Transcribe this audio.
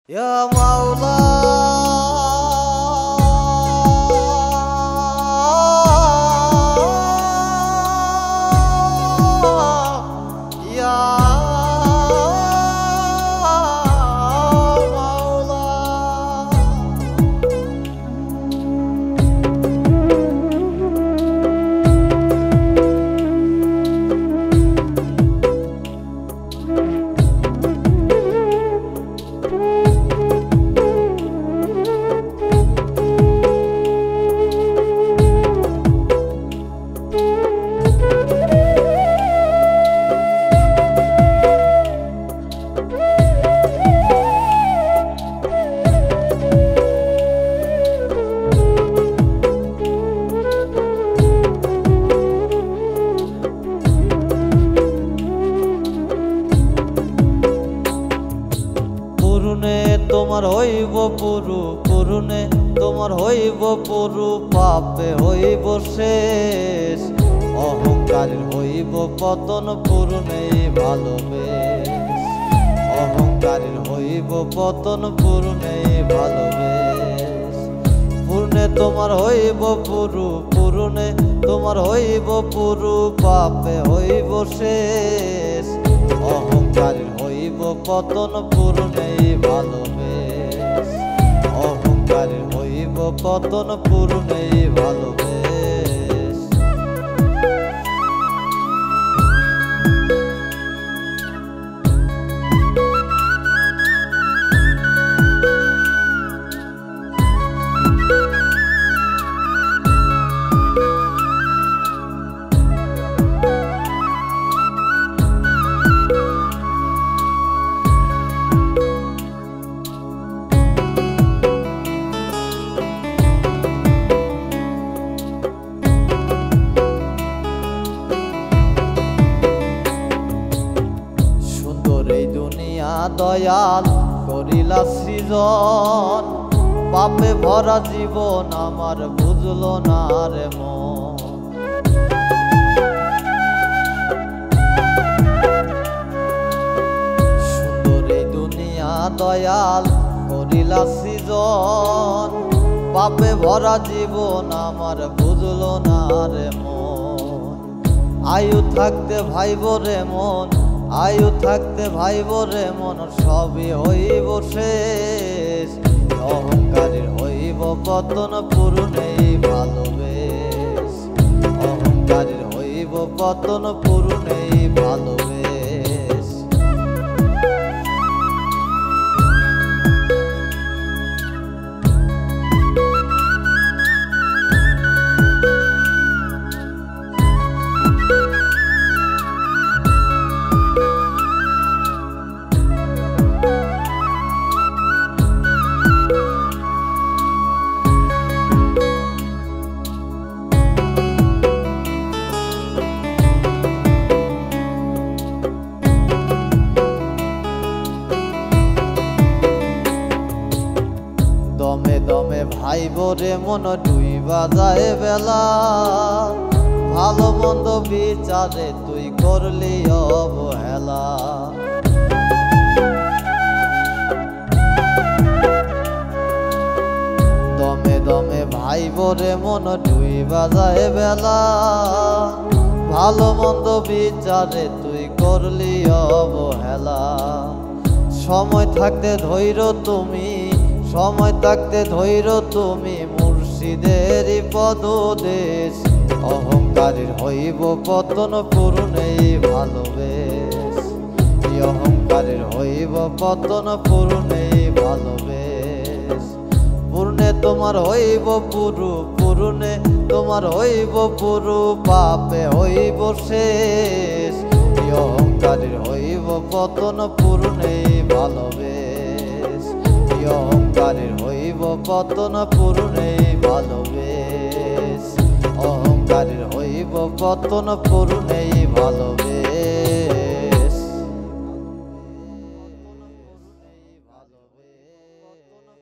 Ya Mawla, Ya Mawla. তোমার হইব পুরু পুরুনে তোমার হইব পুরু পাপে হইব শেষ অহংকারের হইব পতন পুরুনে ভালোবেস অহংকারের হইব পতন পুরুনে ভালোবেস পুরুনে তোমার হইব পুরু পুরুনে তোমার হইব পুরু পাপে হইব শেষ অহংকারের হইব পতন পুরুনে ভালোবেস অহংকারের হইব পতন পুরুনে ভালোবেস দয়াল করিলা সৃজন পাপে ভরা জীবন আমার বুঝলো না রে মন সুন্দর এই দুনিয়া দয়াল করিলা সৃজন পাপে ভরা জীবন আমার বুঝলো না রে মন আয়ু থাকতে ভাইব রে মন আয়ু থাকতে ভাইব রে মন সবই হইব শেষ অহংকারের হইব পতন পুরুনে ভালোবেস অহংকারের হইব পতন পুরুনে ভালোবেস দমে দমে ভাইব রে মন ডুইবা যায় বেলা ভালো মন্দ বিচারে তুই করলি অবহেলা দমে দমে ভাইব রে মন ডুইবা যায় বেলা ভালো মন্দ বিচারে তুই করলি অবহেলা সময় থাকতে ধৈর্য তুমি সময় থাকতে ধৈর্য তুমি মুর্শিদেরই পদদেশ অহংকারের হইব পতন পুরুনে ভালোবেস অহংকারের হইব পতন পুরুনে ভালোবেস পুরুনে তোমার হইব পুরু পুরুনে তোমার হইব পুরু পাপে হইব শেষ অহংকারের হইব পতন পুরুনে ভালোবেস অহংকারের হইব পতন পুরুনে ভালোবেস অহংকারের হইব পতন পুরুনে ভালোবেস